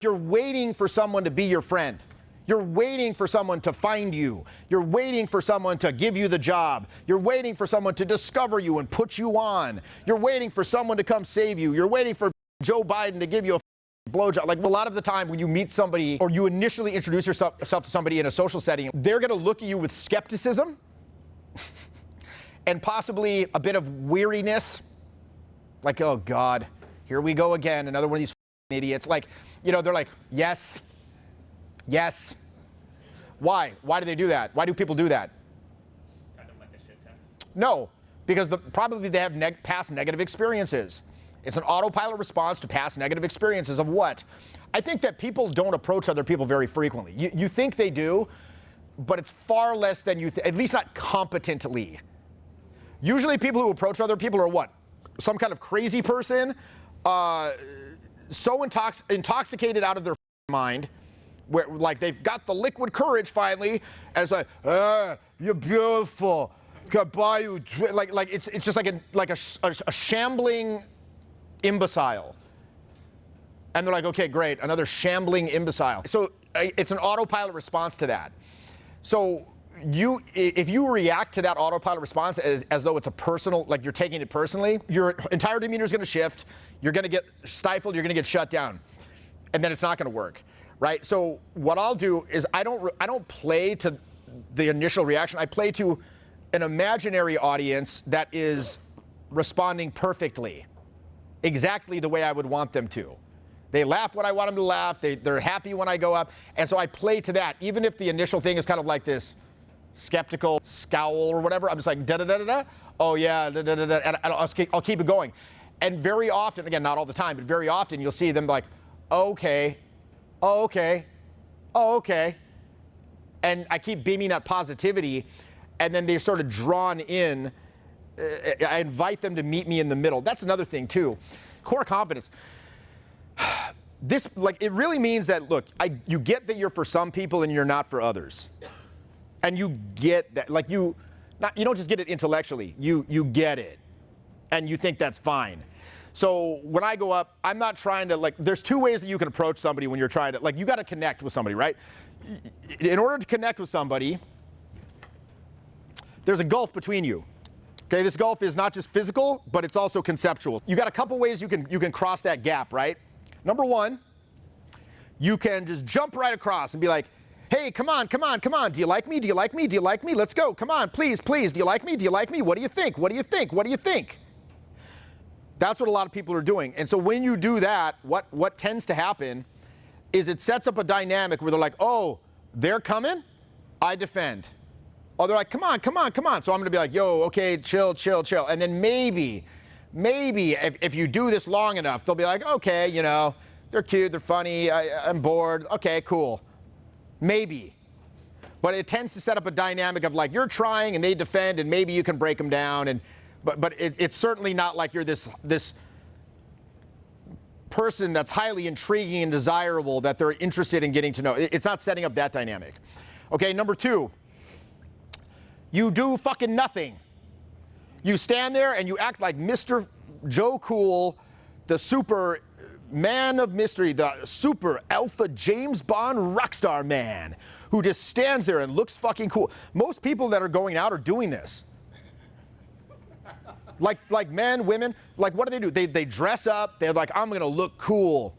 You're waiting for someone to be your friend. You're waiting for someone to find you. You're waiting for someone to give you the job. You're waiting for someone to discover you and put you on. You're waiting for someone to come save you. You're waiting for Joe Biden to give you a blowjob. Like a lot of the time when you meet somebody or you initially introduce yourself to somebody in a social setting, they're going to look at you with skepticism and possibly a bit of weariness. Like, oh God, here we go again, another one of these idiots. Like, you know, they're like, yes, yes. Why? Why do they do that? Why do people do that? Kind of like a shit test? No, because probably they have past negative experiences. It's an autopilot response to past negative experiences of what? I think that people don't approach other people very frequently. You think they do, but it's far less than you at least not competently. Usually people who approach other people are what? Some kind of crazy person, so intoxicated out of their mind, where like they've got the liquid courage finally, and it's like, you're beautiful, could buy you, like it's just like a shambling imbecile, and they're like, okay, great, another shambling imbecile. So it's an autopilot response to that. So if you react to that autopilot response as though it's a personal, like you're taking it personally, your entire demeanor is going to shift. You're going to get stifled. You're going to get shut down, and then it's not going to work, right? So what I'll do is I don't play to the initial reaction. I play to an imaginary audience that is responding perfectly, exactly the way I would want them to. They laugh when I want them to laugh. They're happy when I go up, and so I play to that, even if the initial thing is kind of like this skeptical scowl or whatever. I'm just like, da-da-da-da-da, oh yeah, da-da-da-da, and I'll keep it going. And very often, again, not all the time, but very often you'll see them like, okay, oh, okay, oh, okay. And I keep beaming that positivity, and then they're sort of drawn in. I invite them to meet me in the middle. That's another thing too. Core confidence. This, like, it really means that, look, you get that you're for some people and you're not for others. And you get that, like you don't just get it intellectually, you get it, and you think that's fine. So when I go up, I'm not trying to, like, there's two ways that you can approach somebody when you're trying to, like, you got to connect with somebody, right? In order to connect with somebody, there's a gulf between you. Okay, this gulf is not just physical, but it's also conceptual. You got a couple ways you can cross that gap, right? Number one, you can just jump right across and be like, hey, come on, come on, come on. Do you like me? Do you like me? Do you like me? Let's go. Come on, please, please. Do you like me? Do you like me? What do you think? What do you think? What do you think? That's what a lot of people are doing. And so when you do that, what tends to happen is it sets up a dynamic where they're like, oh, they're coming? I defend. Oh, they're like, come on, come on, come on. So I'm going to be like, yo, okay, chill, chill, chill. And then maybe if you do this long enough, they'll be like, okay, you know, they're cute, they're funny, I'm bored. Okay, cool. Maybe. But it tends to set up a dynamic of like, you're trying and they defend and maybe you can break them down. But it's certainly not like you're this person that's highly intriguing and desirable that they're interested in getting to know. It's not setting up that dynamic. Okay, number two, you do fucking nothing. You stand there and you act like Mr. Joe Cool, the super man of mystery, the super alpha James Bond rock star man who just stands there and looks fucking cool. Most people that are going out are doing this. Like men, women, like what do? They dress up, they're like, I'm gonna look cool.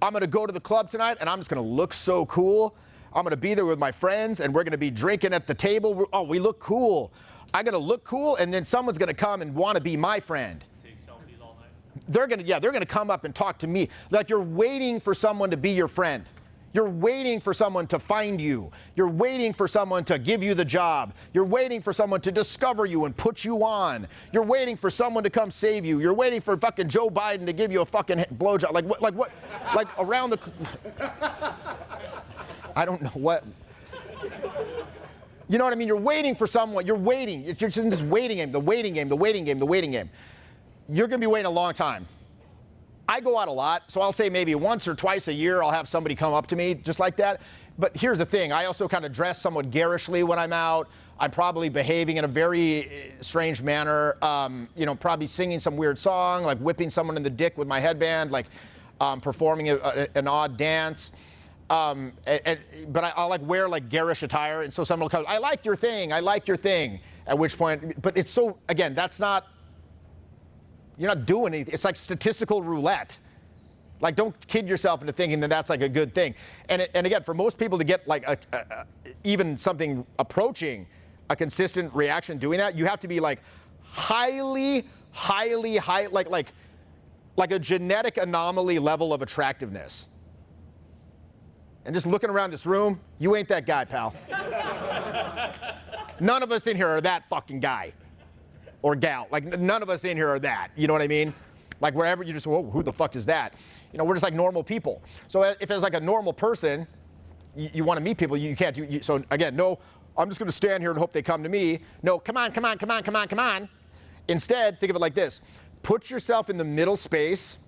I'm gonna go to the club tonight and I'm just gonna look so cool. I'm gonna be there with my friends and we're gonna be drinking at the table. Oh, we look cool. I gotta look cool and then someone's gonna come and wanna be my friend. Take selfies all night. They're gonna come up and talk to me. Like you're waiting for someone to be your friend. You're waiting for someone to find you. You're waiting for someone to give you the job. You're waiting for someone to discover you and put you on. You're waiting for someone to come save you. You're waiting for fucking Joe Biden to give you a fucking blowjob. Like what? Like around the. I don't know what. You know what I mean? You're waiting for someone. You're waiting. You're just in this waiting game. The waiting game. The waiting game. The waiting game. You're gonna be waiting a long time. I go out a lot, so I'll say maybe once or twice a year I'll have somebody come up to me just like that. But here's the thing, I also kind of dress somewhat garishly when I'm out. I'm probably behaving in a very strange manner, you know, probably singing some weird song, like whipping someone in the dick with my headband. Like, performing an odd dance. But I like wear like garish attire, and so someone will come, I like your thing, I like your thing. At which point, but it's so, again, that's not, you're not doing anything. It's like statistical roulette. Like, don't kid yourself into thinking that that's like a good thing. And again, for most people to get like even something approaching a consistent reaction doing that, you have to be like highly, like a genetic anomaly level of attractiveness. And just looking around this room, you ain't that guy, pal. None of us in here are that fucking guy or gal. Like, none of us in here are that. You know what I mean? Like, wherever you just, whoa, who the fuck is that? You know, we're just like normal people. So if it's like a normal person, you want to meet people, you can't. So again, no, I'm just going to stand here and hope they come to me. No, come on. Instead, think of it like this. Put yourself in the middle space.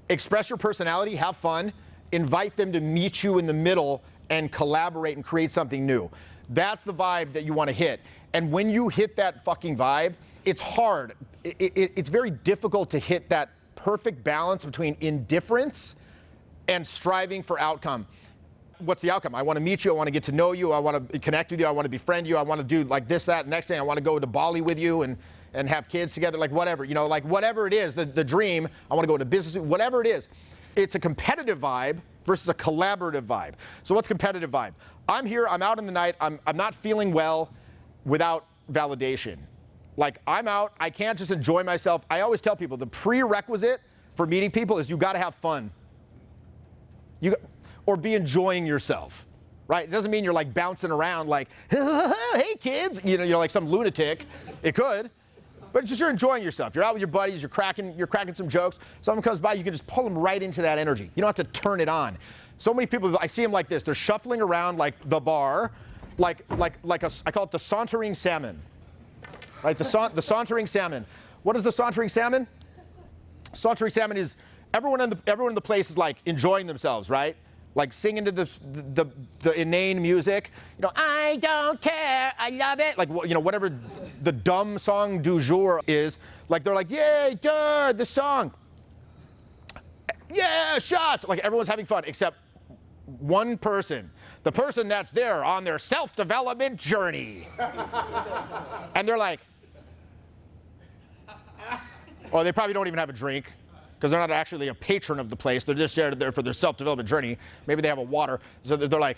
Express your personality. Have fun. Invite them to meet you in the middle and collaborate and create something new. That's the vibe that you want to hit. And when you hit that fucking vibe, it's hard. It's very difficult to hit that perfect balance between indifference and striving for outcome. What's the outcome? I want to meet you. I want to get to know you. I want to connect with you. I want to befriend you. I want to do like this, that, next thing. I want to go to Bali with you and have kids together, like whatever. You know, like whatever it is, the dream. I want to go into business, whatever it is. It's a competitive vibe versus a collaborative vibe. So what's competitive vibe? I'm here, I'm out in the night, I'm not feeling well without validation. Like, I'm out, I can't just enjoy myself. I always tell people the prerequisite for meeting people is you gotta have fun. Or be enjoying yourself, right? It doesn't mean you're like bouncing around like, hey kids, you know, you're like some lunatic. It could. But it's just you're enjoying yourself. You're out with your buddies, you're cracking some jokes. Someone comes by, you can just pull them right into that energy. You don't have to turn it on. So many people, I see them like this. They're shuffling around like the bar, I call it the sauntering salmon. Right, the sauntering salmon. What is the sauntering salmon? Sauntering salmon is everyone in the place is like enjoying themselves, right? Like singing to the inane music, you know, I don't care, I love it. Like, you know, whatever the dumb song du jour is, like they're like, yay, duh, the song. Yeah, shots. Like everyone's having fun except one person, the person that's there on their self-development journey. And they're like, or they probably don't even have a drink, because they're not actually a patron of the place. They're just there for their self-development journey. Maybe they have a water. So they're like,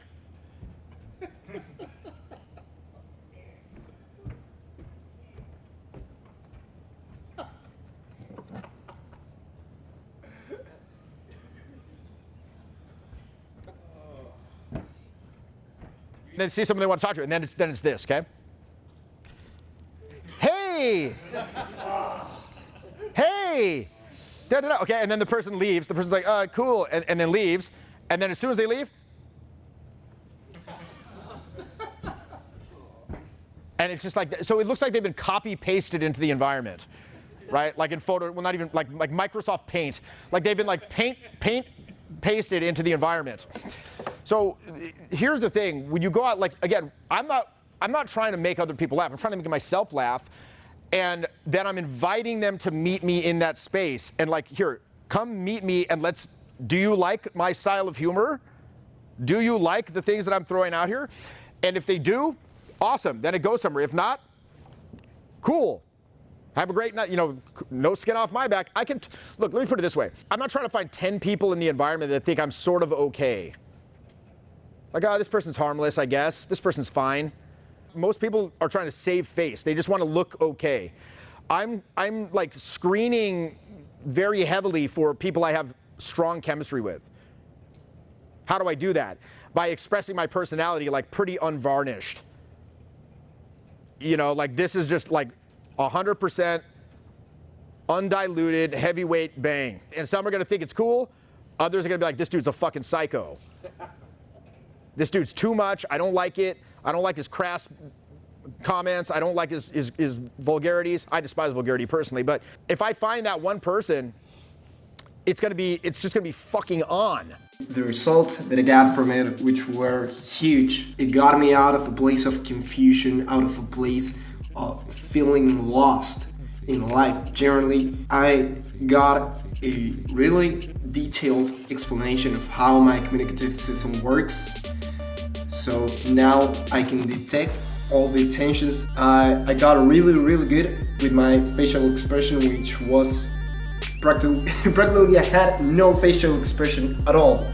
then see someone they want to talk to, and then it's this, okay? Hey! Hey! Da, da, da. Okay, and then the person leaves. The person's like, cool, and then leaves. And then as soon as they leave, and it's just like, so it looks like they've been copy-pasted into the environment, right? Like in photo, well, not even, like Microsoft Paint. Like they've been like pasted into the environment. So here's the thing, when you go out, like, again, I'm not trying to make other people laugh. I'm trying to make myself laugh. And then I'm inviting them to meet me in that space. And like, here, come meet me and do you like my style of humor? Do you like the things that I'm throwing out here? And if they do, awesome, then it goes somewhere. If not, cool. Have a great night, you know, no skin off my back. Look, let me put it this way. I'm not trying to find 10 people in the environment that think I'm sort of okay. Like, oh, this person's harmless, I guess. This person's fine. Most people are trying to save face. They just want to look okay. I'm like screening very heavily for people I have strong chemistry with. How do I do that? By expressing my personality like pretty unvarnished. You know, like this is just like 100% undiluted heavyweight bang. And some are going to think it's cool. Others are going to be like, this dude's a fucking psycho. This dude's too much. I don't like it. I don't like his crass comments. I don't like his vulgarities. I despise vulgarity personally. But if I find that one person, it's just gonna be fucking on. The results that I got from it, which were huge, it got me out of a place of confusion, out of a place of feeling lost. in life generally. I got a really detailed explanation of how my communicative system works. So now I can detect all the tensions. I got really good with my facial expression, which was practically I had no facial expression at all.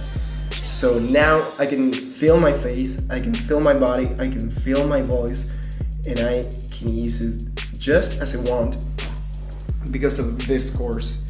So now I can feel my face, I can feel my body, I can feel my voice, and I can use it just as I want because of this course.